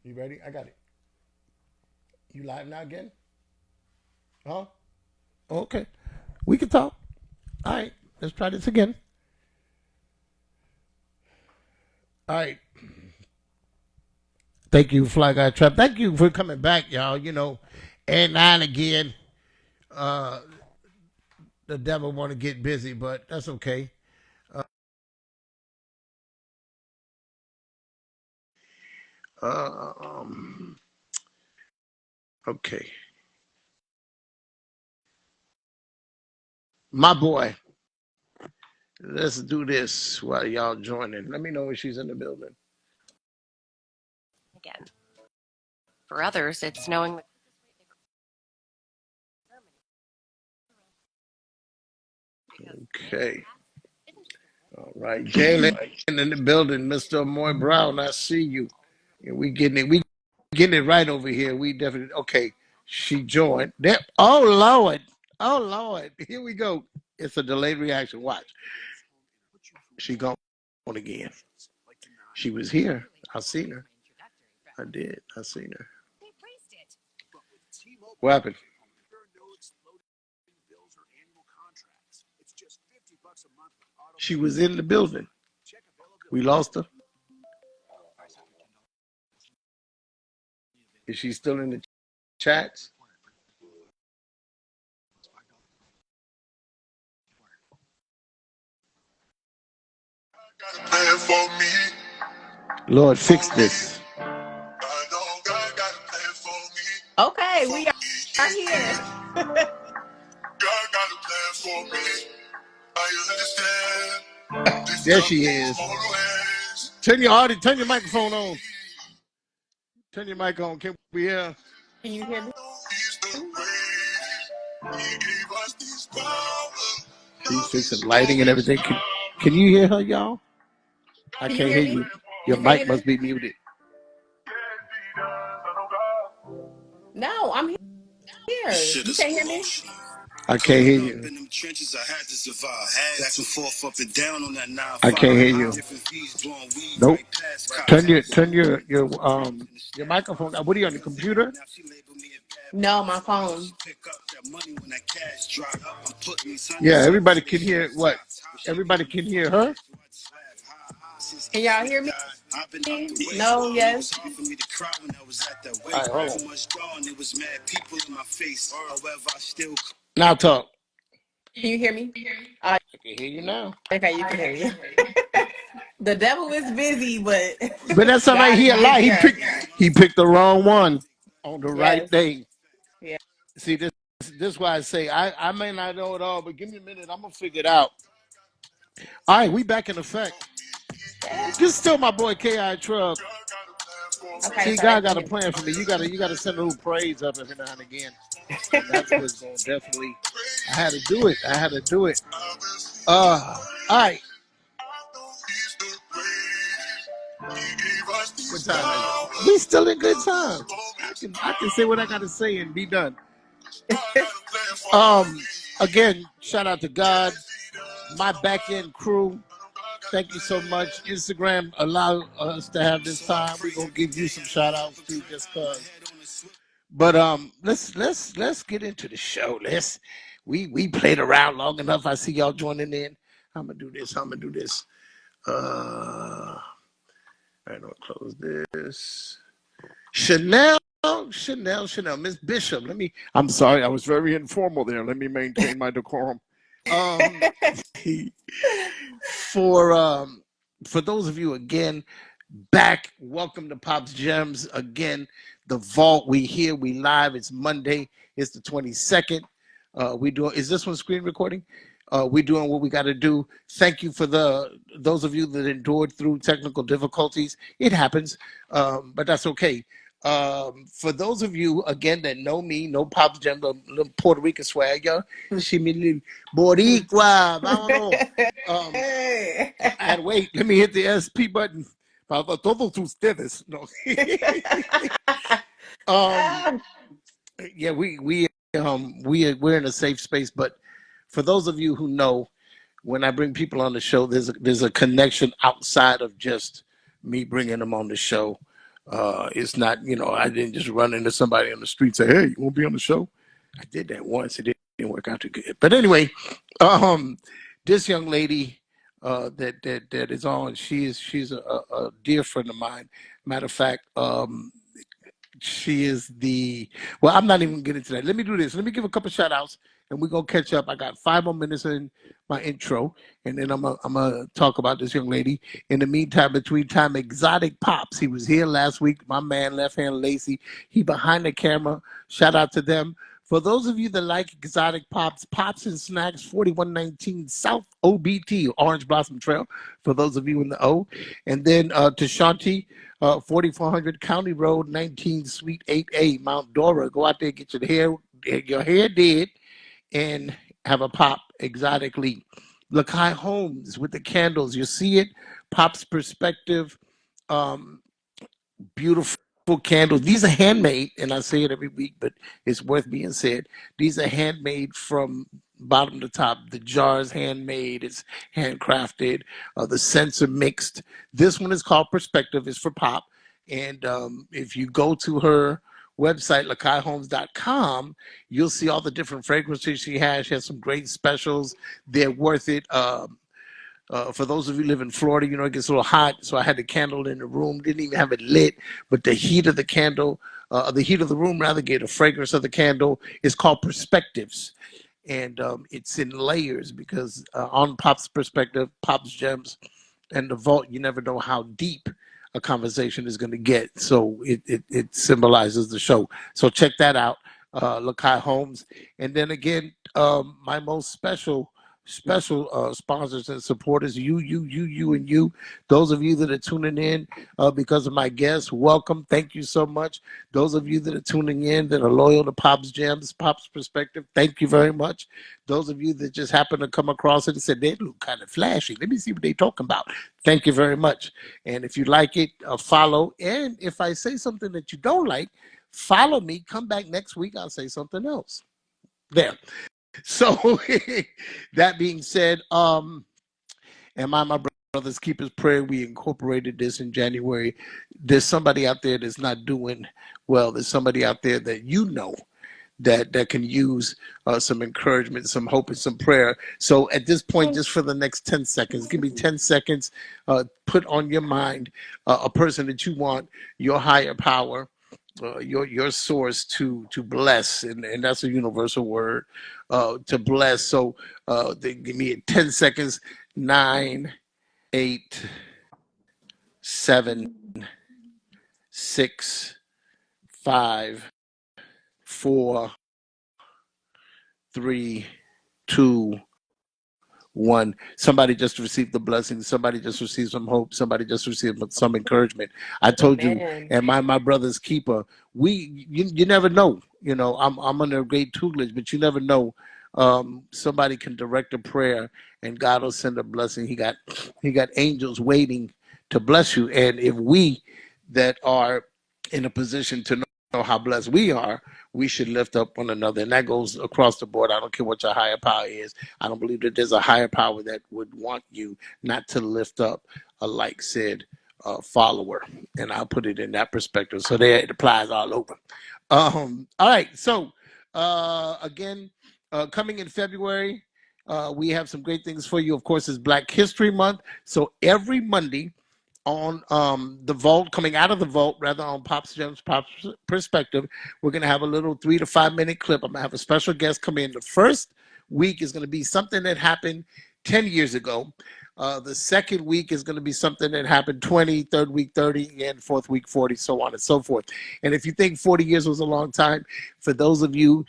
You ready? I got it. You live now again? Huh? Okay. We can talk. All right. Let's try this again. All right. Thank you, Fly Guy Trap. Thank you for coming back, y'all. And now and again, uh, the devil want to get busy, but that's okay. Uh, um, okay. My boy, let's do this while y'all joining. Let me know if she's in the building. Again. For others, it's knowing Okay. All right. Jalen in the building. Mr. Moy Brown, I see you. Yeah, we getting it right over here. We definitely okay. She joined. There. Oh Lord. Oh Lord. Here we go. It's a delayed reaction. Watch. She gone again. She was here. I seen her. I did. I seen her. What happened? She was in the building. We lost her. Is she still in the chats? Lord, fix this. Okay, we are here. There she is. Turn your microphone on. Turn your mic on. Can we hear? Can you hear me? She's fixing lighting and everything. Can you hear her, y'all? I Can you can't hear hear me? you. Your You can't mic hear me? must be muted. No, I'm here. You can't hear me? I can't hear you. I can't hear you. Nope. Turn your microphone. What are you on the computer? No, my phone. Yeah, everybody can hear what? Everybody can hear her. Can y'all hear me? No, yes. All right, hold on. Now talk. Can you hear me? I can hear you now. Okay, you can hear me. The devil is busy, but But that's all right. God He is a lie. busier. He picked the wrong one on the right Yes. day. Yeah. See this is why I say I may not know it all, but give me a minute. I'm gonna figure it out. All right, we back in effect. This is still my boy Ki Truck. Okay, See, so they God can got a hear plan for me. You gotta send a little praise up every now and again. And that's me. what's gonna definitely. I had to do it. I had to do it. All right. What time is it? We still in good time. I can say what I gotta say and be done. Um, again, shout out to God, my back end crew. Thank you so much. Instagram allow us to have this time. We're gonna give you some shout outs too, just cause. But let's get into the show. We played around long enough. I see y'all joining in. I'm gonna do this. I'm gonna do this. I don't close this. Chanel. Miss Bishop. I'm sorry. I was very informal there. Let me maintain my decorum. Um, for um, for those of you again back, welcome to Pop's Gems again. The vault. We here. We live. It's Monday. It's the 22nd. We do. Is this one screen recording? We doing what we got to do. Thank you for those of you that endured through technical difficulties. It happens, but that's okay. For those of you again that know me, know Pop's Gem, the little Puerto Rican swag, yo, she me little Boricua, vámonos. I had to wait. Let me hit the SP button. Para todos ustedes. No. um, yeah, we're in a safe space, but for those of you who know, when I bring people on the show, there's a connection outside of just me bringing them on the show. It's not, I didn't just run into somebody on the street and say, "Hey, you want to be on the show?" I did that once. It didn't work out too good. But anyway, um, this young lady that is on, she's a dear friend of mine. Matter of fact, she is well, I'm not even getting into that. Let me do this. Let me give a couple shout outs and we're going to catch up. I got 5 more minutes in my intro and then I'm gonna talk about this young lady. In the meantime, between time, Exotic Pops, he was here last week. My man, Left Hand Lacy, he behind the camera. Shout out to them. For those of you that like Exotic Pops, Pops and Snacks, 4119 South OBT, Orange Blossom Trail, for those of you in the O. And then to Shanti, 4400 County Road, 19 Suite 8A, Mount Dora. Go out there, get your hair did, and have a pop exotically. Lakai Holmes with the candles. You see it? Pop's Perspective. Beautiful candles. These are handmade, and I say it every week, but it's worth being said. These are handmade from bottom to top. The jar is handmade. It's handcrafted. The scents are mixed. This one is called Perspective. It's for Pop. And if you go to her website, lakaiholmes.com, you'll see all the different fragrances she has. She has some great specials. They're worth it. For those of you who live in Florida, it gets a little hot, so I had the candle in the room. Didn't even have it lit, but the heat of the candle, the heat of the room rather, gave the fragrance of the candle. It's called Perspectives, and it's in layers because on Pop's Perspective, Pop's Gems, and the Vault, you never know how deep a conversation is going to get. So it symbolizes the show. So check that out, Lakai Holmes, and then again, my most special sponsors and supporters, you, and you. Those of you that are tuning in because of my guests, welcome. Thank you so much. Those of you that are tuning in that are loyal to Pop's Gems, Pop's Perspective, thank you very much. Those of you that just happen to come across it and said, they look kind of flashy. Let me see what they're talking about. Thank you very much. And if you like it, follow. And if I say something that you don't like, follow me. Come back next week. I'll say something else. There. So that being said, and my brothers keepers prayer, we incorporated this in January. There's somebody out there that's not doing well. There's somebody out there that that can use some encouragement, some hope, and some prayer. So at this point, just for the next 10 seconds, give me 10 seconds, put on your mind a person that you want, your higher power, your source to bless, and that's a universal word, to bless. So give me 10 seconds. 9, 8, 7, 6, 5, 4, 3, 2, 1. Somebody just received the blessing. Somebody just received some hope. Somebody just received some encouragement. I told you, and my brother's keeper. You never know. I'm under great tutelage, but you never know. Somebody can direct a prayer, and God will send a blessing. He got angels waiting to bless you, and if we that are in a position to know how blessed we are, we should lift up one another, and that goes across the board. I don't care what your higher power is. I don't believe that there's a higher power that would want you not to lift up a like said follower, and I'll put it in that perspective. So there, it applies all over. All right, so again, coming in February, we have some great things for you. Of course, it's Black History Month, so every Monday on the Vault, coming out of the Vault, rather, on Pop's Gems, Pop's Perspective, we're going to have a little 3 to 5 minute clip. I'm going to have a special guest come in. The first week is going to be something that happened 10 years ago. The second week is going to be something that happened 20, third week 30, and fourth week 40, so on and so forth. And if you think 40 years was a long time, for those of you,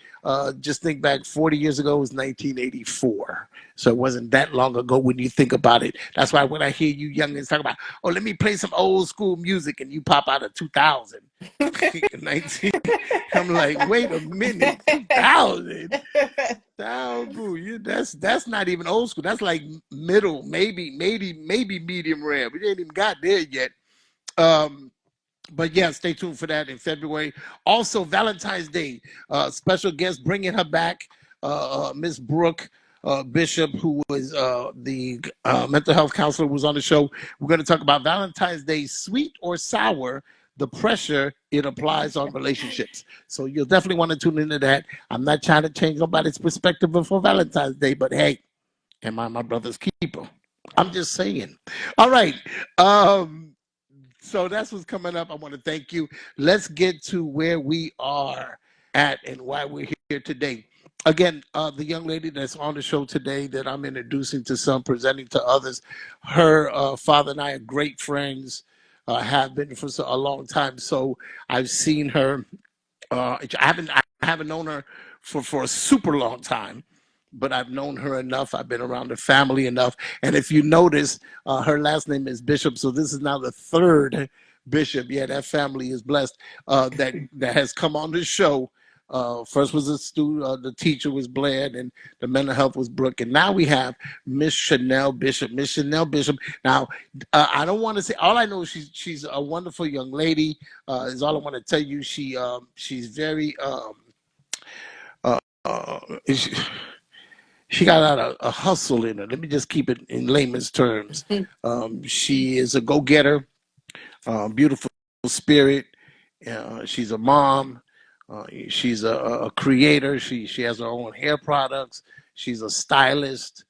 just think back, 40 years ago was 1984. So it wasn't that long ago when you think about it. That's why when I hear you youngins talk about, oh, let me play some old school music, and you pop out of 2000. 19, I'm like, wait a minute, 2000. That's not even old school. That's like middle, maybe medium rare. We ain't even got there yet. But yeah, stay tuned for that in February. Also, Valentine's Day, special guest bringing her back, Miss Brooke Bishop, who was the mental health counselor, who was on the show. We're going to talk about Valentine's Day, sweet or sour. the pressure it applies on relationships. So you'll definitely want to tune into that. I'm not trying to change nobody's perspective before Valentine's Day, but hey, am I my brother's keeper? I'm just saying. All right. Um, so that's what's coming up. I want to thank you. Let's get to where we are at and why we're here today. Again, the young lady that's on the show today that I'm introducing to some, presenting to others, her father and I are great friends, have been for a long time. So I've seen her. I haven't known her for a super long time, but I've known her enough. I've been around the family enough. And if you notice, her last name is Bishop, so this is now the third Bishop. Yeah, that family is blessed. That has come on the show. First was a student, the teacher was Blair, and the mental health was Brooke, and now we have Miss Chanel Bishop. Miss Chanel Bishop. Now, I don't want to say. All I know is she's a wonderful young lady. Is all I want to tell you. She's very uh, uh, she, she got a hustle in her. Let me just keep it in layman's terms. She is a go-getter, beautiful spirit. She's a mom. She's a creator. She has her own hair products. She's a stylist.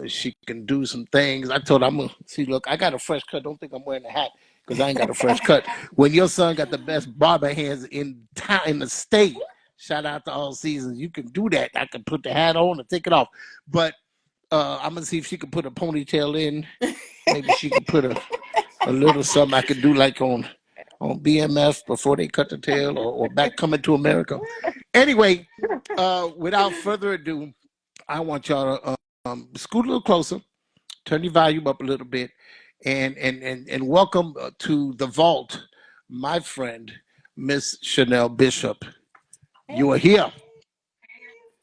She can do some things. I told her, I'm gonna see. Look, I got a fresh cut. Don't think I'm wearing a hat because I ain't got a fresh cut. When your son got the best barber hands in town in the state, shout out to All Seasons. You can do that. I can put the hat on and take it off. But I'm gonna see if she can put a ponytail in. Maybe she can put a little something I could do like on BMF before they cut the tail, or back Coming to America. Anyway, without further ado, I want y'all to scoot a little closer, turn your volume up a little bit, and welcome to the vault, my friend, Miss Chanel Bishop. You are here.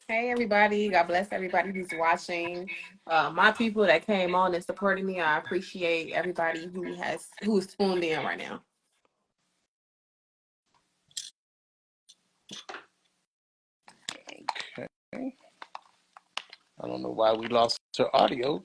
Hey everybody, God bless everybody who's watching. My people that came on and supported me, I appreciate everybody who's tuned in right now. Okay. I don't know why we lost her audio.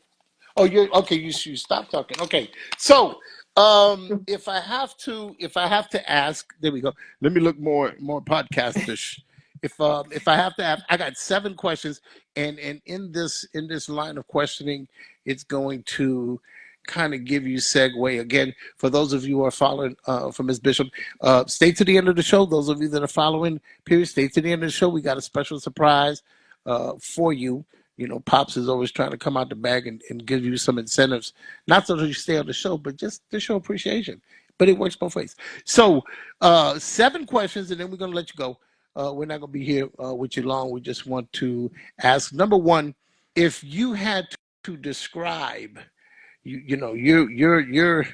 Oh, you're okay. You stop talking. Okay. So, if I have to ask, there we go. Let me look more podcastish. If I have to ask, I got 7 questions, and in this line of questioning, it's going to kind of give you segue again for those of you who are following from Ms. Bishop. Stay to the end of the show. Those of you that are following, period, stay to the end of the show. We got a special surprise for you. You know, Pops is always trying to come out the bag and give you some incentives, not so that you stay on the show, but just to show appreciation. But it works both ways. So, 7 questions, and then we're going to let you go. We're not going to be here with you long. We just want to ask, number one, if you had to describe, you know, you're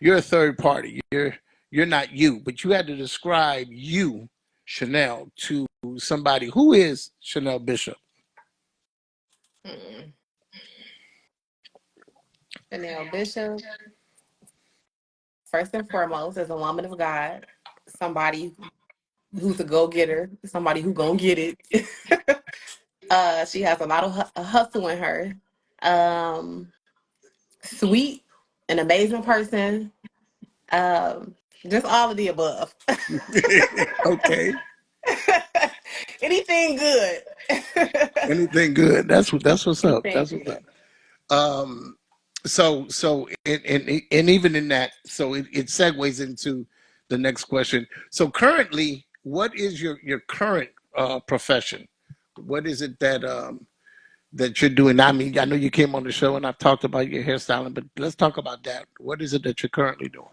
a third party. You're not you, but you had to describe you, Chanel, to somebody. Who is Chanel Bishop? Mm. Chanel Bishop, first and foremost, is a woman of God, somebody who's a go-getter, somebody who gonna get it. She has a lot of hustle in her. Um, Sweet, an amazing person. Um, just all of the above. Okay. Anything good. Anything good? That's what's up. Anything That's what's good. up. Um, and even in that, so it segues into the next question. So currently, what is your current profession? What is it that you're doing? I mean, I know you came on the show and I've talked about your hairstyling, but let's talk about that. What is it that you're currently doing?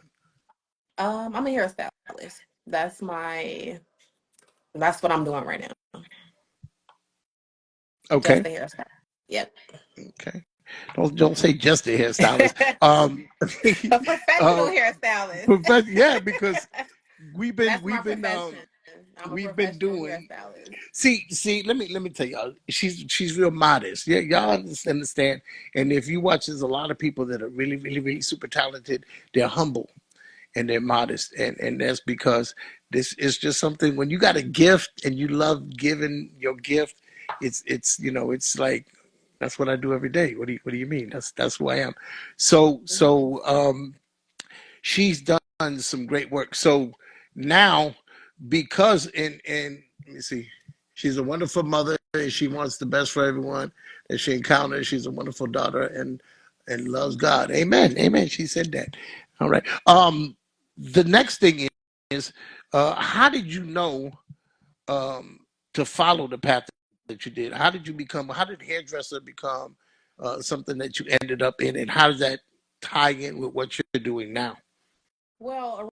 I'm a hairstylist. That's what I'm doing right now. Just Okay. the hairstyle. Yep. Okay. Don't say just a hairstylist. Um, A professional uh, hairstylist. yeah, because we've been That's my we've been profession. I'm a we've been professional doing. hairstylist. See. Let me tell y'all. She's real modest. Yeah, y'all understand. And if you watch, there's a lot of people that are really, really, really super talented. They're humble and they're modest, and that's because this is just something. When you got a gift and you love giving your gift, it's like that's what I do every day. What do you mean? That's who I am. So she's done some great work. So now, because in let me see, she's a wonderful mother and she wants the best for everyone that she encounters. She's a wonderful daughter and loves God. Amen. Amen. She said that. All right. The next thing is, how did you know um to follow the path that you did? How did you become? How did hairdresser become something that you ended up in, and how does that tie in with what you're doing now? Well,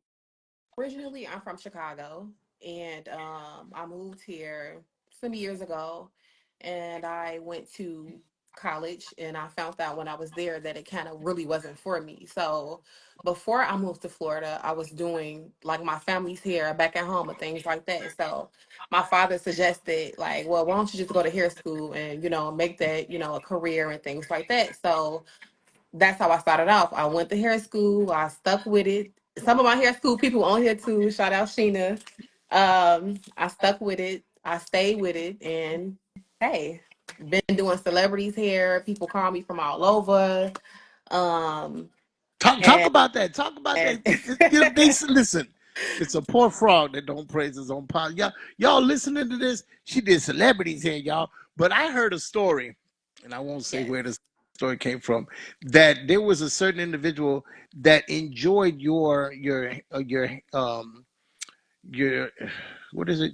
originally I'm from Chicago, and I moved here some years ago, and I went to college, and I found out when I was there that it kind of really wasn't for me. So before I moved to Florida, I was doing like my family's hair back at home and things like that. So my father suggested like, well, why don't you just go to hair school and make that a career and things like that. So that's how I started off. I went to hair school. I stuck with it. Some of my hair school people on here too. Shout out Sheena. I stuck with it. I stayed with it, and hey, been doing celebrities hair. People call me from all over. Um, Talk and about that. Talk about that. Listen. It's a poor frog that don't praise his own pot. Y'all listening to this? She did celebrities here, y'all. But I heard a story, and I won't say yes. where the story came from. That there was a certain individual that enjoyed your what is it?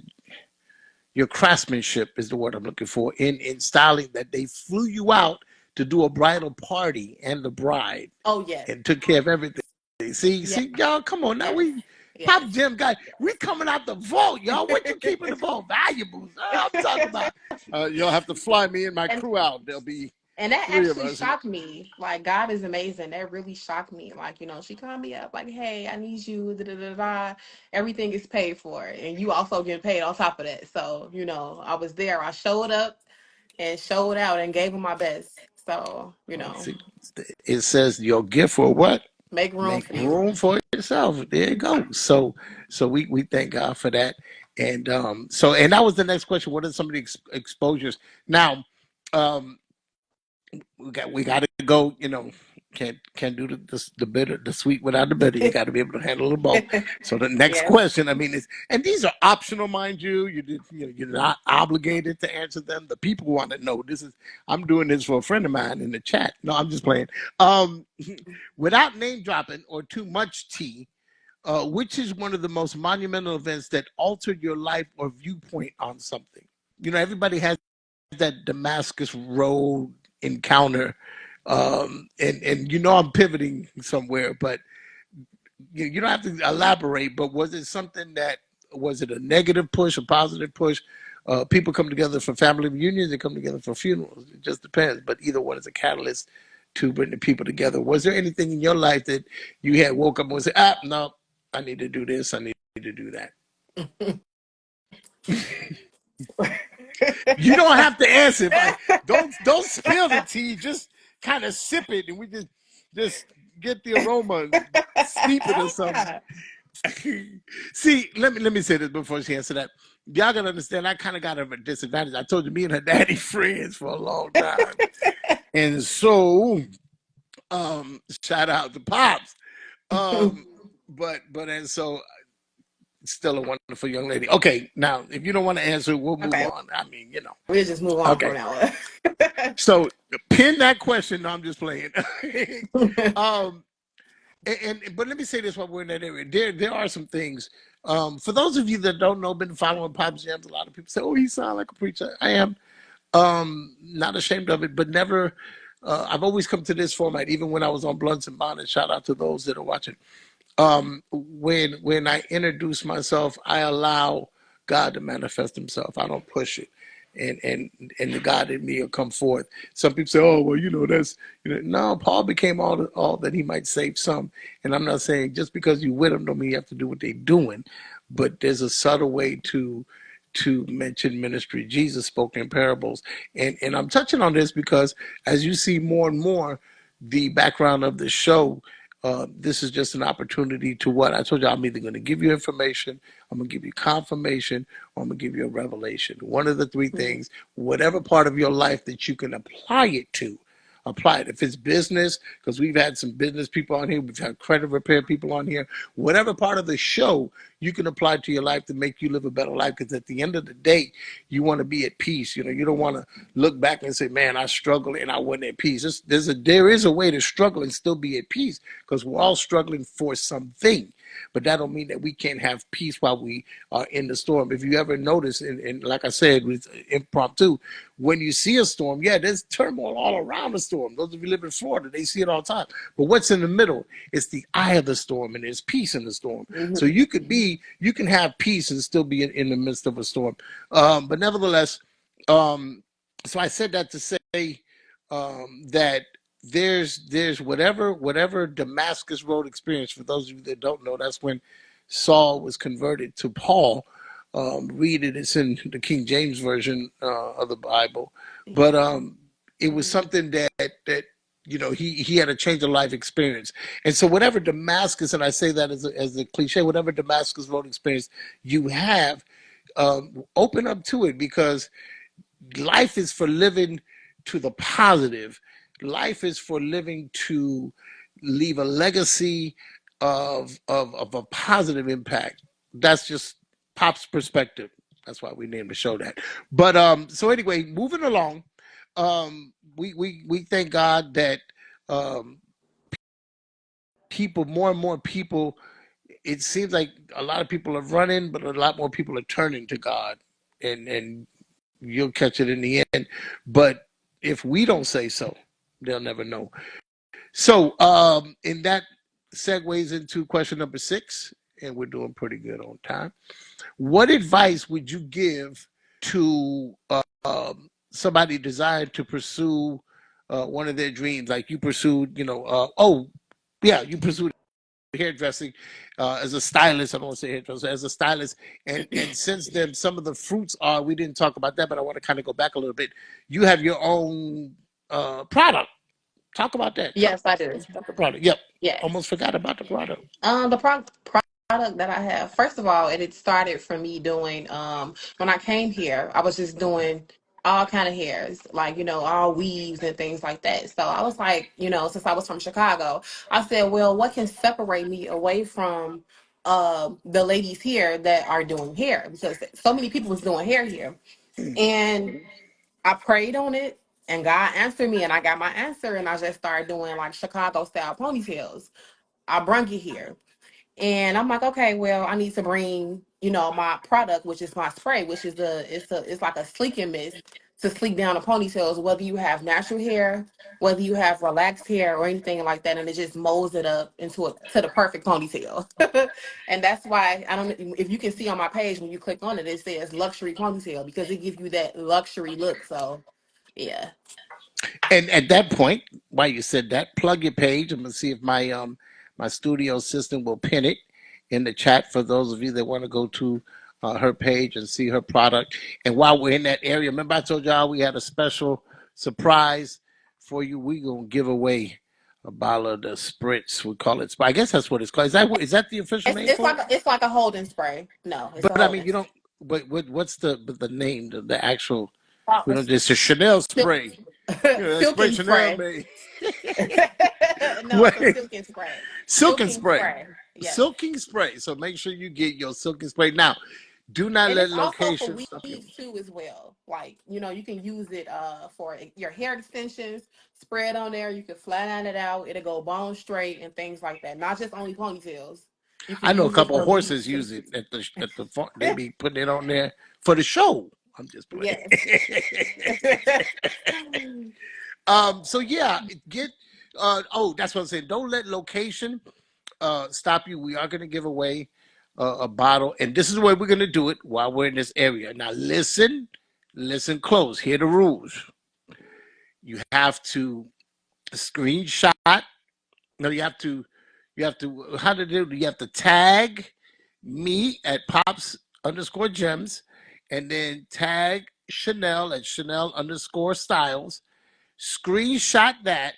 Your craftsmanship is the word I'm looking for in styling. That they flew you out to do a bridal party and the bride Oh yes. and took care of everything. Yes. See, y'all, come on now. Yes. We Pop Yes. Jim guy, we Yes. coming out the vault, y'all. What you keeping the vault? Valuables. I'm talking about. You'll have to fly me and my And crew out. There'll be And that three of actually us. shocked me. Like, God is amazing. That really shocked me. Like, she called me up, like, hey, I need you. Da, da, da, da. Everything is paid for. And you also get paid on top of that. So, I was there. I showed up and showed out and gave them my best. So, See, it says your gift for what? make room Make for you. room for yourself. There you go. So we thank God for that. And and that was the next question. What are some of the exposures now? Um, we got to go. Can't do the bitter, the sweet without the bitter. You got to be able to handle the both. So the next Yes. question, I mean, is and these are optional, mind you. You're not obligated to answer them. The people want to know. I'm doing this for a friend of mine in the chat. No, I'm just playing. Um, without name dropping or too much tea, which is one of the most monumental events that altered your life or viewpoint on something? Everybody has that Damascus Road encounter. And I'm pivoting somewhere, but you don't have to elaborate. But was it a negative push, a positive push? People come together for family reunions, they come together for funerals. It just depends. But either one is a catalyst to bring the people together. Was there anything in your life that you had woke up and said, no, I need to do this, I need to do that? You don't have to answer. If I don't spill the tea, just kind of sip it, and we just get the aroma, steep it or something. See, let me say this before she answers that. Y'all gotta understand, I kind of got her at a disadvantage. I told you, me and her daddy friends for a long time, and so shout out to Pops. But and so still a wonderful young lady. Okay, now if you don't want to answer, we'll move Okay. on. I mean, We'll just move on Okay. from now So pin that question. No, I'm just playing. on. um, but let me say this while we're in that area. There are some things. For those of you that don't know, been following Pop Jams, a lot of people say, "Oh, he sounds like a preacher." I am. Not ashamed of it, but never. I've always come to this format, even when I was on Blunts and Bonnets. Shout out to those that are watching. When I introduce myself, I allow God to manifest Himself. I don't push it, and the God in me will come forth. Some people say, "Oh, well, that's no." Paul became all that he might save some, and I'm not saying just because you with them don't mean you have to do what they're doing, but there's a subtle way to mention ministry. Jesus spoke in parables, and I'm touching on this because as you see more and more the background of the show, this is just an opportunity to what I told you. I'm either going to give you information, I'm going to give you confirmation, or I'm going to give you a revelation. One of the three things, whatever part of your life that you can apply it to, apply it. If it's business, because we've had some business people on here, we've had credit repair people on here, whatever part of the show you can apply to your life to make you live a better life. Because at the end of the day, you want to be at peace. You know, you don't want to look back and say, man, I struggled and I wasn't at peace. There is a way to struggle and still be at peace, because we're all struggling for something. But that don't mean that we can't have peace while we are in the storm. If you ever notice, and like I said, with impromptu, when you see a storm, yeah, there's turmoil all around the storm. Those of you live in Florida, they see it all the time. But what's in the middle? It's the eye of the storm, and there's peace in the storm. So you can have peace and still be in the midst of a storm. But nevertheless, so I said that to say that there's whatever Damascus Road experience. For those of you that don't know, that's when Saul was converted to Paul. Read it; it's in the King James version of the Bible. But it was something that you know he had a change of life experience. And so whatever Damascus, and I say that as a cliche, whatever Damascus Road experience you have, open up to it, because life is for living to the positive. Life is for living to leave a legacy of a positive impact. That's just Pop's perspective. That's why we named the show that. But so anyway, moving along, we thank God that um, more and more people. It seems like a lot of people are running, but a lot more people are turning to God, and you'll catch it in the end. But if we don't say so, they'll never know. So, in that segues into question number 6, and we're doing pretty good on time. What advice would you give to somebody desiring to pursue one of their dreams, like you pursued? You pursued hairdressing as a stylist. I don't want to say hairdresser, as a stylist. And since then, some of the fruits are, we didn't talk about that, but I want to kind of go back a little bit. You have your own product. Talk about that. Yes, I do. Talk about the product. Yep. Yes. Almost forgot about the product. The product that I have, first of all, and it started from me doing when I came here, I was just doing all kind of hairs, like all weaves and things like that. So I was like, since I was from Chicago, I said, well, what can separate me away from the ladies here that are doing hair? Because so many people was doing hair here. And I prayed on it, and God answered me, and I got my answer, and I just started doing like Chicago style ponytails. I brung it here. And I'm like, okay, well, I need to bring, my product, which is my spray, which is it's like a sleeking mist to sleek down the ponytails, whether you have natural hair, whether you have relaxed hair or anything like that, and it just molds it up to the perfect ponytail. And that's why I don't know if you can see on my page when you click on it, it says luxury ponytail, because it gives you that luxury look. So yeah. And at that point, while you said that, plug your page. I'm gonna see if my studio assistant will pin it in the chat for those of you that want to go to her page and see her product. And while we're in that area, remember I told y'all we had a special surprise for you. We gonna give away a bottle of the spritz. We call it. I guess that's what it's called. Is that the official name for it? It's like a holding spray. No, it's a But I mean, holding you don't. But what's the name? The actual. We don't. spray. It's a Chanel spray. Yeah, that spray Silken Chanel spray. made. No, it's a Wait, silken spray. silken Silken spray. spray. Yes. Silking spray. So make sure you get your silken spray. Now, do not And let it's also for location stop you. weaves too as well. Like, you can use it for your hair extensions, spread on there, you can flat iron it out, it'll go bone straight and things like that. Not just only ponytails. You can I know a use it couple of for horses weaves too. use it at the farm. They be putting it on there for the show. I'm just playing. Yes. So yeah, get that's what I'm saying. Don't let location stop you. We are going to give away a bottle, and this is the way we're going to do it while we're in this area. Now listen close. Hear the rules. You have to screenshot. No, you have to how to do it? You have to tag me at pops_gems, and then tag Chanel at Chanel_styles. Screenshot that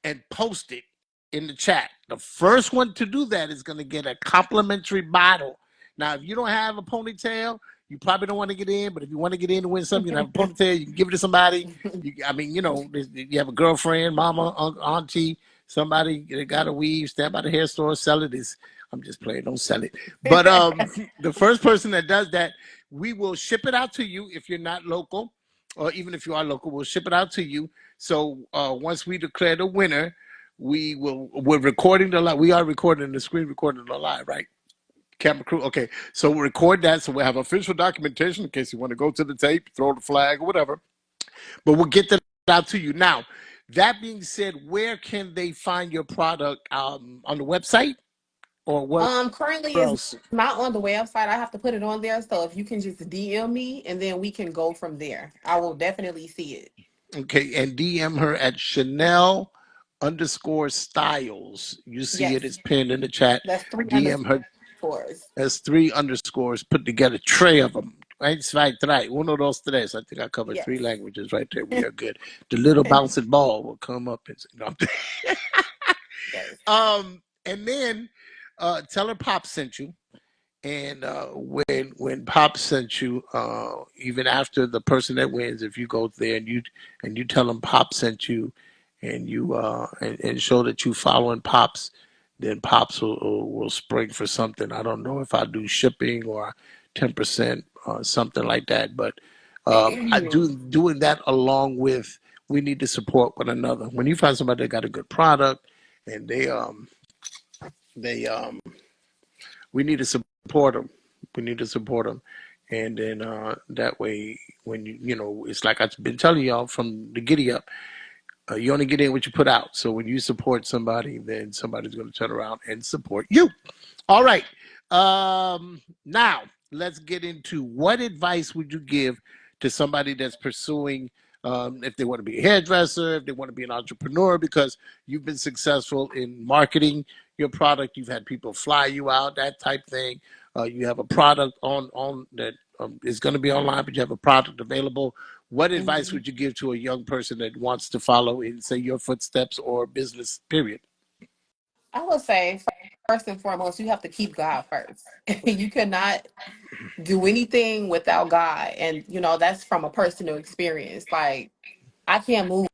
and post it in the chat. The first one to do that is going to get a complimentary bottle. Now, if you don't have a ponytail, You probably don't want to get in, but if you want to get in to win something, you have a ponytail, you can give it to somebody. I mean, you have a girlfriend, mama, uncle, auntie, somebody that got a weave, stand by the hair store, sell it. I'm just playing, don't sell it. But the first person that does that, we will ship it out to you if you're not local, or even if you are local, we'll ship it out to you. So once we declare the winner, we're recording we are recording the screen recording the live, right? Camera crew. Okay, so we'll record that, so we'll have official documentation in case you want to go to the tape, throw the flag or whatever. But we'll get that out to you. Now, that being said, where can they find your product, on the website or what Currently it's else? not on the website. I have to put it on there. So if you can just DM me and then we can go from there. I will definitely see it. Okay, and DM her at Chanel_Styles. You see it, Yes. it's pinned in the chat. That's three DM her. underscores. That's 3 underscores put together, tray of them. Right, right, right. Uno, dos, tres. I think I covered Yes. 3 languages right there. We are good. The little bouncing ball will come up and Yes. and then tell her Pop sent you. And when Pop sent you, even after the person that wins, if you go there and you tell them Pop sent you, and you and show that you following Pops, then Pops will spring for something. I don't know if I do shipping or 10% or something like that, but I doing that along with, we need to support one another. When you find somebody that got a good product and they we need to support them. We need to support them, and then that way, when it's like I've been telling y'all from the giddy up. You only get in what you put out. So when you support somebody, then somebody's going to turn around and support you. All right. Now let's get into, what advice would you give to somebody that's pursuing, if they want to be a hairdresser, if they want to be an entrepreneur, because you've been successful in marketing your product, you've had people fly you out, that type thing. You have a product on that is going to be online, but you have a product available. What advice would you give to a young person that wants to follow in, say, your footsteps or business, period? I would say first and foremost, you have to keep God first. You cannot do anything without God. And that's from a personal experience. Like I can't move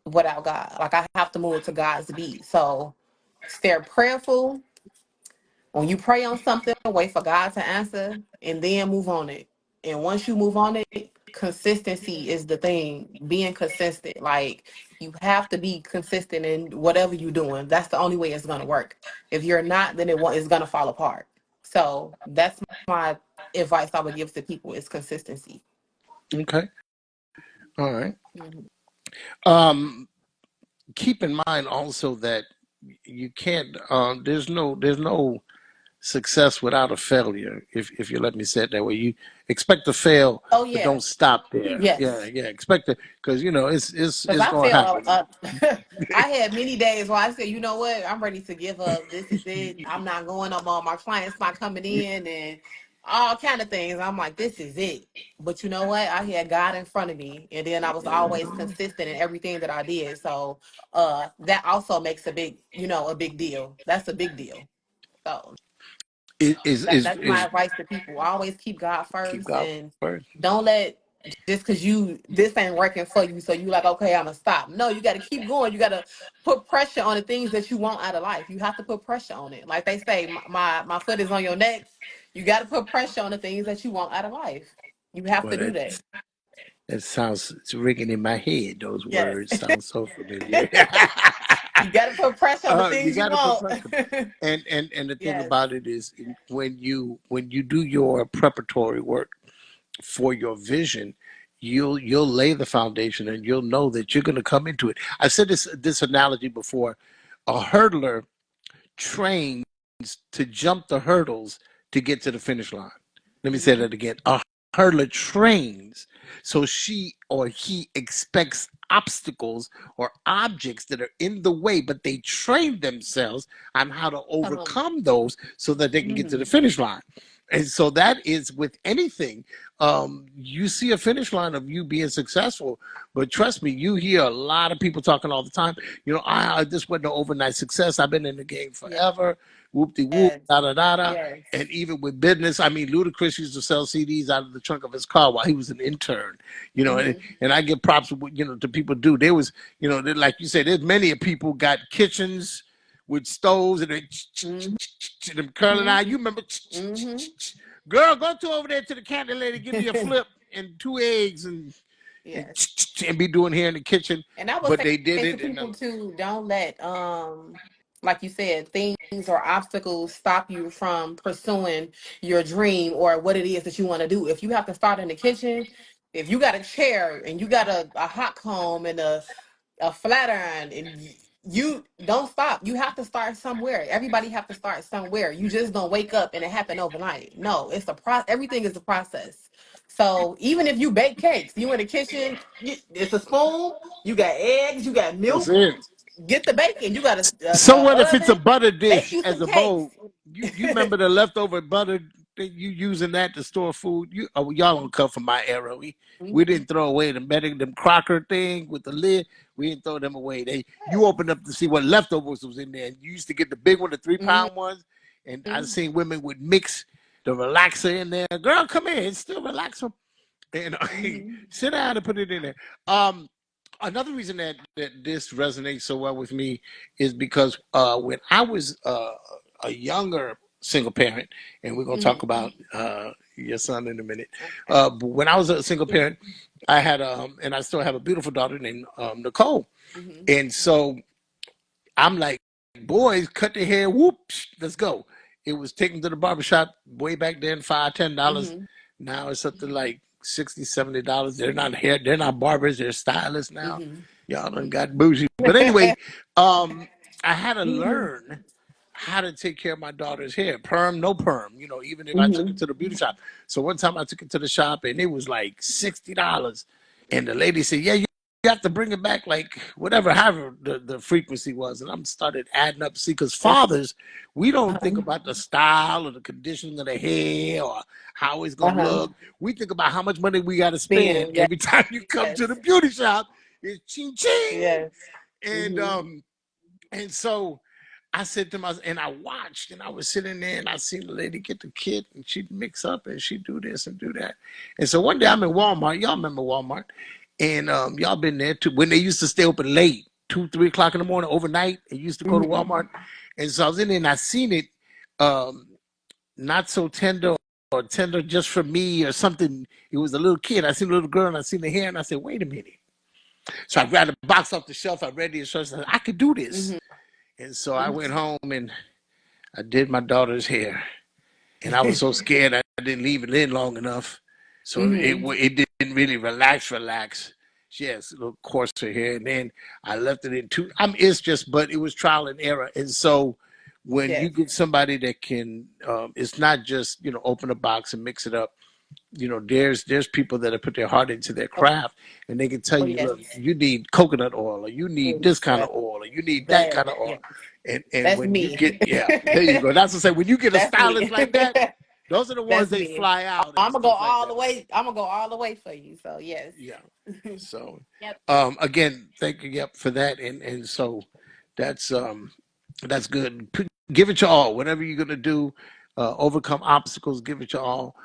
without God. Like I have to move to God's beat. So stay prayerful. When you pray on something, wait for God to answer and then move on it. And once you move on it, consistency is the thing. Being consistent. Like you have to be consistent in whatever you're doing. That's the only way it's gonna work. If you're not, then it's gonna fall apart. So that's my advice I would give to people is consistency. Okay. All right. Mhm. Keep in mind also that you can't, there's no success without a failure, if you let me say it that way. You expect to fail, Oh but yeah. don't stop there. Yeah, Yes. yeah, expect it, because Because it's I gonna feel happen. I had many days where I said, you know what, I'm ready to give up. This is it. I'm not going no more. My clients not coming in and all kind of things. I'm like, this is it. But you know what? I had God in front of me. And then I was always consistent in everything that I did. So that also makes a big deal. That's a big deal. So It that's my is advice to people. Always keep God keep first God and first. don't let just because this ain't working for you, so you like, okay, I'm gonna stop. No, you got to keep going. You got to put pressure on the things that you want out of life. You have to put pressure on it. Like they say, my foot is on your neck. You got to put pressure on the things that you want out of life. You have Well, to do that. that sounds, it's ringing in my head. Those Yes, words sound so familiar. you got to put pressure on the You things you got to put want. pressure. And the thing Yes. about it is, when you do your preparatory work for your vision, you'll lay the foundation, and you'll know that you're going to come into it. I said this analogy before. A hurdler trains to jump the hurdles to get to the finish line. Let me say Mhm. that again. A hurdler trains, so she or he expects obstacles or objects that are in the way, but they train themselves on how to Come on. overcome those so that they can get to the Mhm. finish line. And so that is with anything. You see a finish line of you being successful, but trust me, you hear a lot of people talking all the time. This wasn't an overnight success. I've been in the game forever. Whoop de whoop, Yes. da da da da. Yes. And even with business, I mean, Ludacris used to sell CDs out of the trunk of his car while he was an intern. And I give props, to people do. There was, like you said, there's many people got kitchens with stoves and Mm-hmm. them curling out. You remember, Mm-hmm. girl, go over there to the candy lady, give me a flip and 2 eggs and, Yes. and be doing here in the kitchen. And I would But say they did to it, people too, don't let like you said, things or obstacles stop you from pursuing your dream or what it is that you want to do. If you have to start in the kitchen, if you got a chair and you got a hot comb and a flat iron and you don't stop. You have to start somewhere. Everybody have to start somewhere. You just don't wake up and it happen overnight. No, it's a everything is a process. So even if you bake cakes, you in the kitchen, it's a spoon, you got eggs, you got that's milk, it. get the bacon. You got So what if a it's a oven, butter bake dish you as some a cakes. bowl? You remember the leftover butter thing, you using that to store food? Y'all don't come from my era. We Mhm. didn't throw away them Crocker thing with the lid. We didn't throw them away. You opened up to see what leftovers was in there. And you used to get the big one, the 3 pound ones. And I've Mhm. seen women would mix the relaxer in there. Girl, come here, it's still relaxer. And Mhm. sit down and put it in there. Another reason that this resonates so well with me is because when I was a younger single parent, and we're gonna talk Mhm. about your son in a minute. Okay. But when I was a single parent, I had and I still have a beautiful daughter named Nicole, Mhm. and so I'm like, boys, cut the hair, whoop, let's go. It was taken to the barbershop way back then, $5, $10. Mhm. Now it's something like $60, $70. They're not barbers, they're stylists now. Mhm. Y'all done got bougie. But anyway, um, I had to Mhm. learn how to take care of my daughter's hair. Perm, no perm, even if I took it Mhm. to the beauty shop. So one time I took it to the shop and it was like $60. And the lady said, yeah, you have to bring it back like whatever, however the frequency was. And I'm started adding up. See, because fathers, we don't think about the style or the conditioning of the hair or how it's gonna Uh-huh. look. We think about how much money we gotta spend Being, every time you come to the yes. beauty shop. It's ching ching. Yes. And Mhm. so I said to myself, and I watched, and I was sitting there, and I seen the lady get the kit, and she'd mix up, and she'd do this and do that. And so one day I'm in Walmart. Y'all remember Walmart? And y'all been there too when they used to stay open late, 2, 3 o'clock in the morning, overnight. And used to go to Mhm. Walmart, and so I was in there, and I seen it, um, not so tender or tender just for me or something. It was a little kid. I seen a little girl, and I seen the hair, and I said, wait a minute. So I grabbed the box off the shelf. I read the instructions. I could do this. Mhm. And so I went home and I did my daughter's hair, and I was so Mhm. scared I didn't leave it in long enough, so Mhm. it didn't really relax. She has a little coarser hair, and then I left it in two. It's just, but it was trial and error, and so when you Yes. get somebody that can, it's not just open a box and mix it up. There's people that have put their heart into their Oh, craft, and they can tell oh you, yes. look, you need coconut oil, or you need this kind of That, oil, or you need that that kind of oil. yes. And That's when you me. get, yeah, there you go. That's to say, when you get a That's stylist me. like that, those are the ones That's they me. fly out and I'm gonna go stuff like all that. the way. I'm gonna go all the way for you. So yes. Yeah. So, Yep. again, thank you, yep, for that. And so that's that's good. Give it your all. Whatever you're gonna do, overcome obstacles. Give it your all.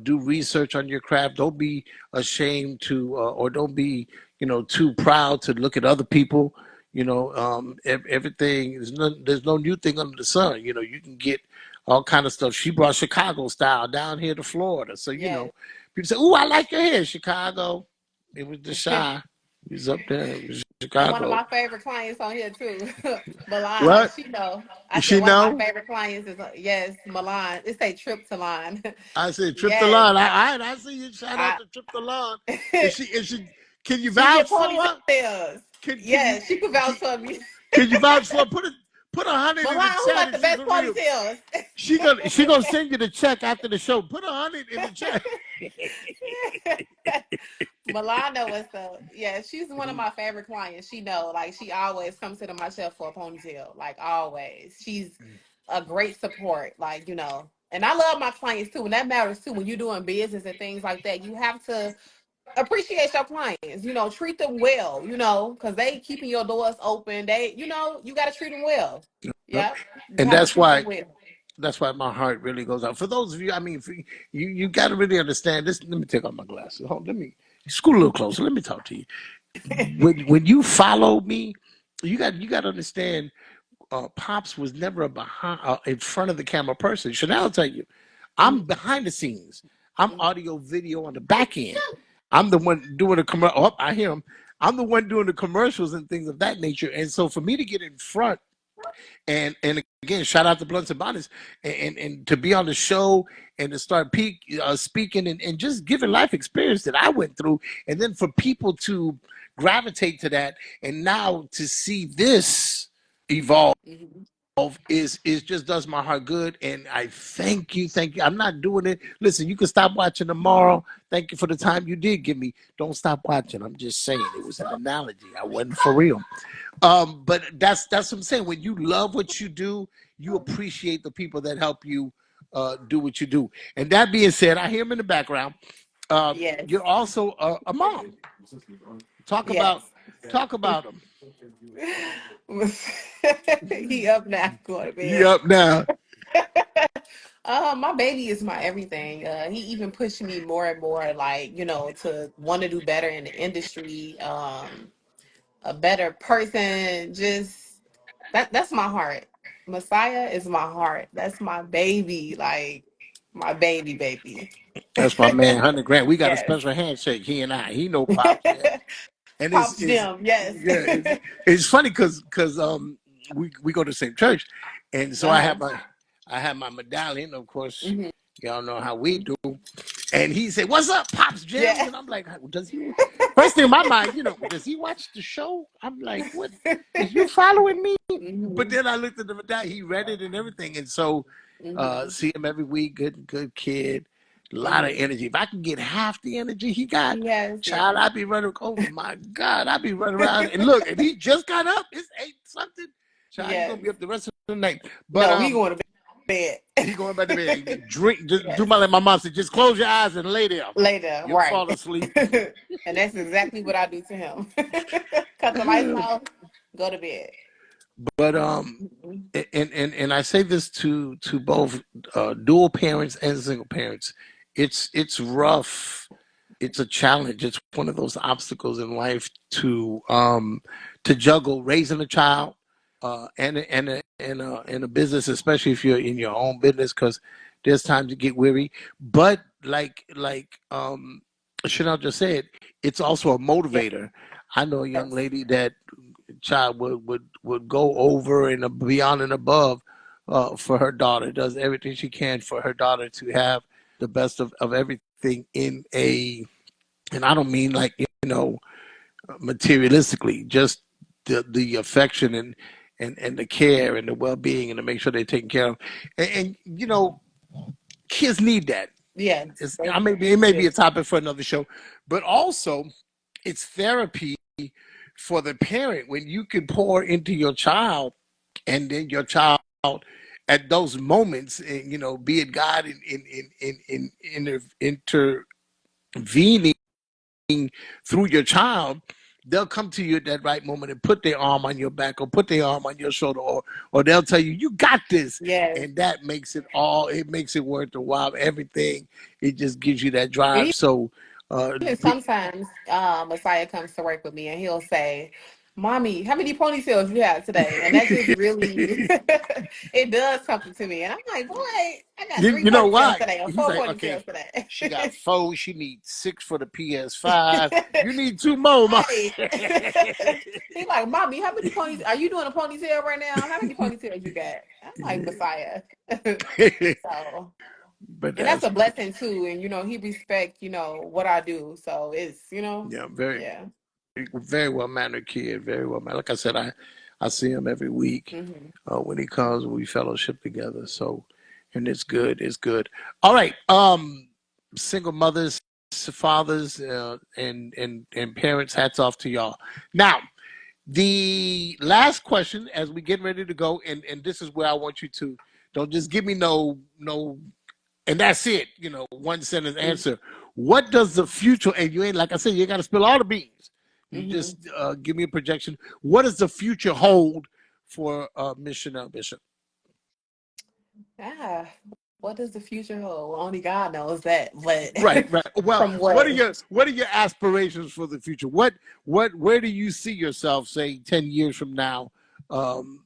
Do research on your craft. Don't be ashamed to, or don't be, too proud to look at other people. Everything is there's no new thing under the sun. You can get all kind of stuff. She brought Chicago style down here to Florida, so Yes. people say, "Ooh, I like your hair, Chicago." It was the shy. He was up there. It was And one of Chicago. my favorite clients on here too, Milan. What? She know. I said She one of my know? favorite clients is yes, Milan. It's a trip to line. I said trip the Yes, line. I see you. Shout out I. to Trip the Line. Is she? Can you She get vouch for her? ponytails. Can you? Yes, she could vouch for me. Can you vouch for her? Put 100 in the Milan, who chat got the if she best for real. ponytails? She gonna send you the check after the show. Put 100 in the check. Milan know what's up. Yeah, she's one of my favorite clients. She know, like she always comes to my shelf for a ponytail, like always. She's a great support, like. And I love my clients too, and that matters too when you're doing business and things like that. You have to appreciate your clients, treat them well, because they keeping your doors open. They, you got to treat them well. Yep. Yep. You And have to treat them well. that's why my heart really goes out for those of you. I mean, for you got to really understand this. Let me take off my glasses. Hold, let me scoot a little closer. Let me talk to you. When you follow me, you got to understand. Pops was never a behind in front of the camera person. Chanel will tell you, I'm behind the scenes. I'm audio video on the back end. I'm the one doing the commercial. Oh, I hear him. I'm the one doing the commercials and things of that nature. And so for me to get in front and again, shout out to Blunts and Bonnets and to be on the show and to start speaking and just giving life experience that I went through, and then for people to gravitate to that, and now to see this evolve is just does my heart good. And I thank you. I'm not doing it. Listen, you can stop watching tomorrow. Thank you for the time you did give me. Don't stop watching. I'm just saying it was an analogy. I wasn't for real. But that's what I'm saying. When you love what you do, you appreciate the people that help you do what you do. And that being said, I hear him in the background. Yes. You're also a mom. Talk about him. He up now, going to You bed. up now? My baby is my everything. He even pushed me more and more, like, to want to do better in the industry, a better person. Just that's my heart. Messiah is my heart. That's my baby, like my baby. That's my man, 100 grand. We got a Yes. special handshake. He and I. He know Pops, man. And Pops Jim, yes. yeah, it's funny because we go to the same church, and so Uh-huh. I have my medallion. Of course, Mhm. y'all know how we do. And he said, "What's up, Pops Gems?" Yeah. And I'm like, "Does he?" First thing in my mind, does he watch the show? I'm like, "What? Is you following me?" But Mhm. then I looked at the medallion. He read it and everything, and so Mhm. see him every week. Good kid. A lot of Mhm. energy. If I can get half the energy he got, He has child, it. I'd be running. Oh my God, I'd be running around. And look, and he just got up. It's 8 something. Child, he's Yes. gonna be up the rest of the night. But No, he going to bed. he going back to bed. Drink, just do Yes. my mom said. Just close your eyes and lay there. Later, You'll right. fall asleep. And that's exactly what I do to him. Cut the lights off, go to bed. But Mhm. and I say this to both dual parents and single parents. It's rough. It's a challenge. It's one of those obstacles in life to juggle raising a child and a business, especially if you're in your own business, because there's times to get weary. But like Chanel just said, it's also a Yes. motivator. I know a young lady that child would go over and beyond and above for her daughter. Does everything she can for her daughter to have the best of everything in a, and I don't mean like materialistically, just the affection and the care and the well being and to make sure they're taken care of. And kids need that. Yes. It may be a Yes. topic for another show, but also it's therapy for the parent when you can pour into your child, and then your child at those moments, and be it God in intervening through your child, they'll come to you at that right moment and put their arm on your back or put their arm on your shoulder, or they'll tell you, you got this. Yes. And that makes it makes it worth the while. Everything, it just gives you that drive. So Even sometimes Messiah comes to work with me and he'll say, Mommy, how many ponytails you have today? And that just really it does something to me. And I'm like, boy, I got three you know ponytails why? today or He's four like, okay, ponytails today. she got 4, she needs 6 for the PS5. You need 2 more, Mom. Right. He's like, Mommy, how many ponies are you doing a ponytail right now? How many ponytails you got? I'm like, Messiah. So, But and that's that's, a blessing too. And he respect, what I do. So it's, yeah, very yeah. very well mannered kid, very well mannered. Like I said, I see him every week Hmm. when he comes. We fellowship together. So, and it's good. It's good. All right. Single mothers, fathers, and parents. Hats off to y'all. Now, the last question, as we get ready to go, and this is where I want you to don't just give me no and that's it. One sentence answer. What does the future? And you ain't like I said, you ain't got to spill all the beans. You just give me a projection. What does the future hold for Miss Chanel Bishop? Ah, what does the future hold? Well, only God knows that. But Right. Well, from what what? are your aspirations for the future? Where do you see yourself, say, 10 years from now, um,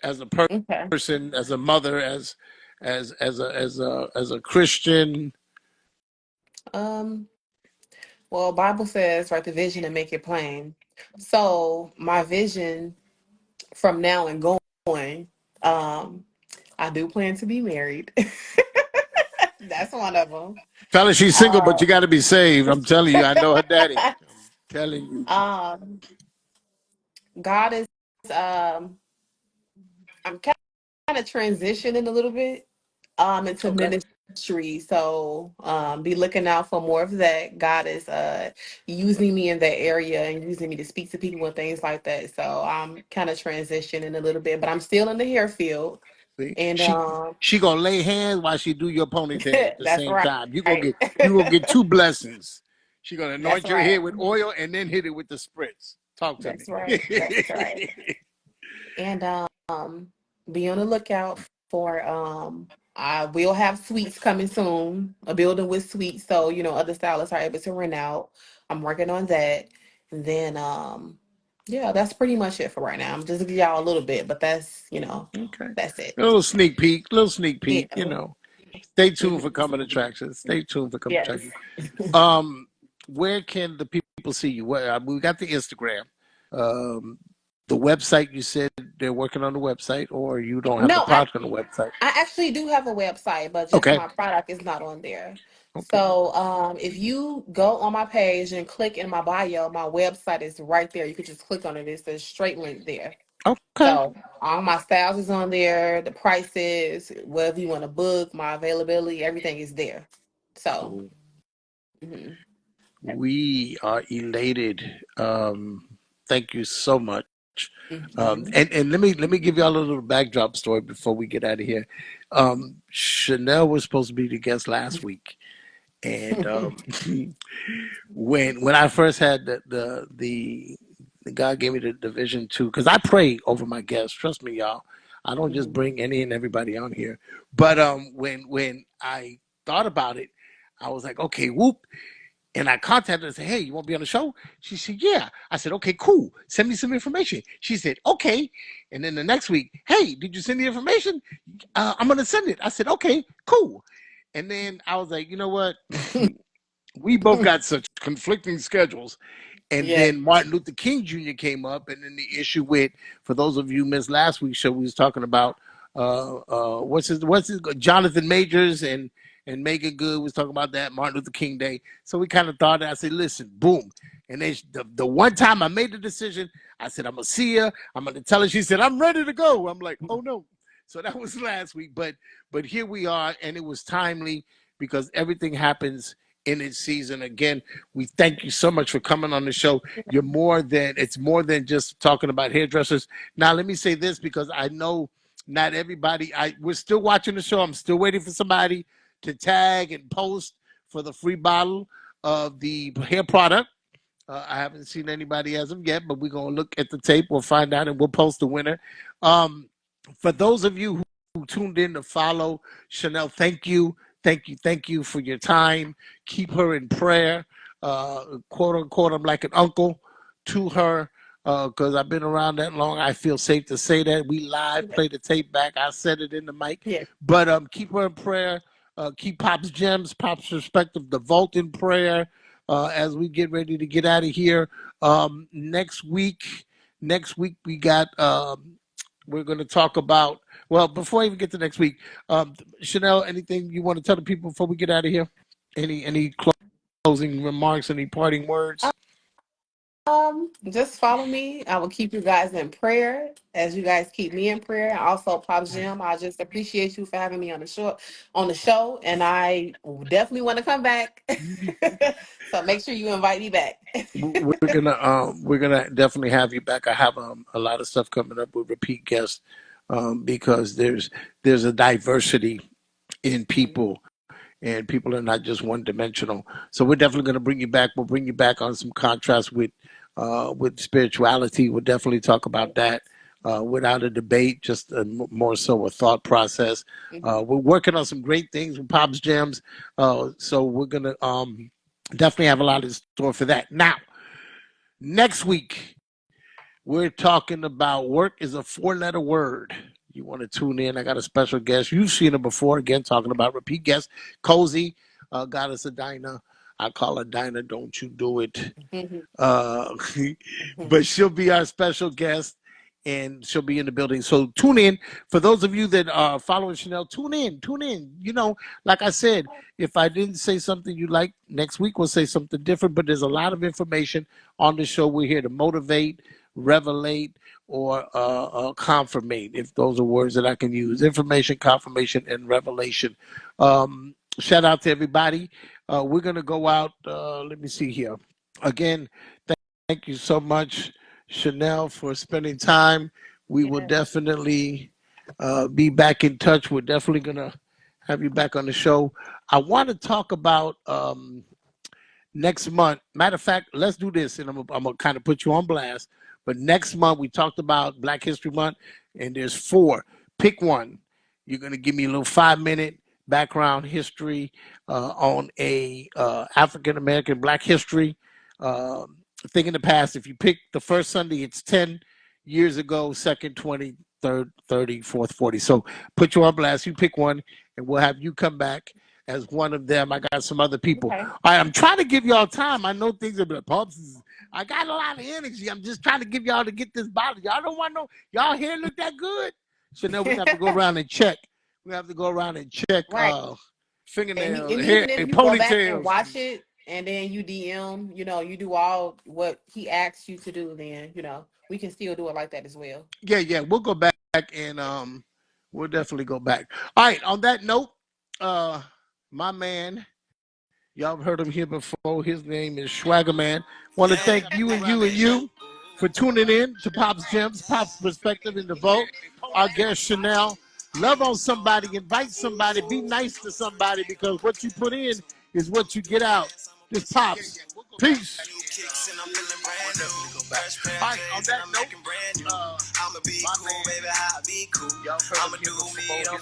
as a Okay. person, as a mother, as a Christian? Um. Well, Bible says, write the vision and make it plain. So my vision from now and going, um, I do plan to be married. That's one of them. Telling she's single, but you got to be saved. I'm telling you, I know her daddy. I'm telling you. um, God is. I'm kind of transitioning a little bit into Okay. ministry. So be looking out for more of that. God is using me in that area and using me to speak to people and things like that. So I'm kind of transitioning a little bit, but I'm still in the hair field. See, And she gonna lay hands while she do your ponytail at the that's same right. time. You gonna get two blessings. She gonna That's anoint your right. head with oil and then hit it with the spritz. Talk to That's me. right. That's right. And be on the lookout for I will have suites coming soon, a building with suites, so other stylists are able to rent out. I'm working on that. And then yeah, that's pretty much it for right now. I'm just giving y'all a little bit, but Okay. that's it. A little sneak peek. Little sneak Yeah. peek. Stay tuned for Mhm. coming attractions. Stay tuned for coming Yes. attractions. Um, where can the people see you? We got the Instagram, um, the website. You said they're working on the website, or you don't have the No, product on the website. I actually do have a website, but just Okay. my product is not on there. Okay. So if you go on my page and click in my bio, my website is right there. You could just click on it. It's a straight link there. Okay. So all my styles is on there, the prices, whatever you want to book, my availability, everything is there. So Cool. mhm. We are elated. Thank you so much. Mhm. And let me give y'all a little backdrop story before we get out of here. Chanel was supposed to be the guest last week, and when I first had the God gave me the vision to, because I pray over my guests. Trust me, y'all. I don't just Mhm. bring any and everybody on here. But when I thought about it, I was like, okay, whoop. And I contacted her and said, hey, you want to be on the show? She said, yeah. I said, okay, cool. Send me some information. She said, okay. And then the next week, hey, did you send the information? I'm going to send it. I said, okay, cool. And then I was like, you know what? We both got such conflicting schedules. And Yeah. then Martin Luther King Jr. came up, and then the issue with, for those of you who missed last week's show, we was talking about what's his Jonathan Majors and Megan Good was talking about that Martin Luther King Day. So we kind of thought, I said, listen, boom. And then the one time I made the decision, I said, I'm gonna see her. I'm gonna tell her. She said, I'm ready to go. I'm like, oh no. So that was last week, but here we are, and it was timely because everything happens in its season. Again, we thank you so much for coming on the show. It's more than just talking about hairdressers. Now, let me say this because I know not everybody, we're still watching the show. I'm still waiting for somebody to tag and post for the free bottle of the hair product. I haven't seen anybody as of yet, but we're going to look at the tape. We'll find out and we'll post the winner. Um, for those of you who tuned in to follow Chanel, thank you. Thank you. Thank you for your time. Keep her in prayer. Quote unquote, I'm like an uncle to her because I've been around that long. I feel safe to say that. We live, play the tape back. I said it in the mic. Yeah. But keep her in prayer. Keep Pop's Gems, Pop's Perspective, the Vault in prayer as we get ready to get out of here. Next week we got. We're going to talk about. Well, before I even get to next week, Chanel, anything you want to tell the people before we get out of here? Any closing remarks? Any parting words? Just follow me. I will keep you guys in prayer as you guys keep me in prayer. Also, Pop Jim, I just appreciate you for having me on the show, and I definitely want to come back. So make sure you invite me back. We're gonna definitely have you back. I have a lot of stuff coming up with repeat guests because there's a diversity in people, and people are not just one dimensional. So we're definitely going to bring you back. We'll bring you back on some contrast with spirituality. We'll definitely talk about that without a debate, just more so a thought process. We're working on some great things with Pops Gems, so we're gonna definitely have a lot in store for that. Now, next week we're talking about work is a 4-letter word. You want to tune in? I got a special guest. You've seen her before. Again, talking about repeat guest, Cozy, Goddess of Dinah. I call her Dinah. Don't you do it? But she'll be our special guest, and she'll be in the building. So tune in. For those of you that are following Chanel, tune in. You know, like I said, if I didn't say something you like, next week we'll say something different. But there's a lot of information on the show. We're here to motivate, revelate, or confirmate, if those are words that I can use. Information, confirmation, and revelation. Shout out to everybody. We're going to go out. Let me see here. Again, thank you so much, Chanel, for spending time. We will definitely be back in touch. We're definitely going to have you back on the show. I want to talk about next month. Matter of fact, let's do this, and I'm going to kind of put you on blast. But next month, we talked about Black History Month, and there's 4. Pick one. You're going to give me a little 5-minute background history on a African-American Black history thing in the past. If you pick the first Sunday, it's 10 years ago, second 20, third 30, fourth 40. So put you on blast. You pick one, and we'll have you come back as one of them. I got some other people. Okay. All right, I'm trying to give y'all time. I know things are like, Pops, I got a lot of energy. I'm just trying to give y'all to get this bottle. Y'all don't want no, y'all hair look that good. So now we have to go around and check. We have to go around and check Right. fingernails, And hair, even if and you go back and ponytails. watch it and then you DM, you know, you do all what he asks you to do, then, you know, we can still do it like that as well. Yeah, we'll go back and we'll definitely go back. All right, on that note, my man, y'all have heard him here before. His name is Swaggerman. Want to thank you and you for tuning in to Pop's Gems, Pop's Perspective in the Vote. Our guest Chanel. Love on somebody, invite somebody, be nice to somebody, because what you put in is what you get out. This Pops. Peace. All right, on that note, my man, y'all heard him here before.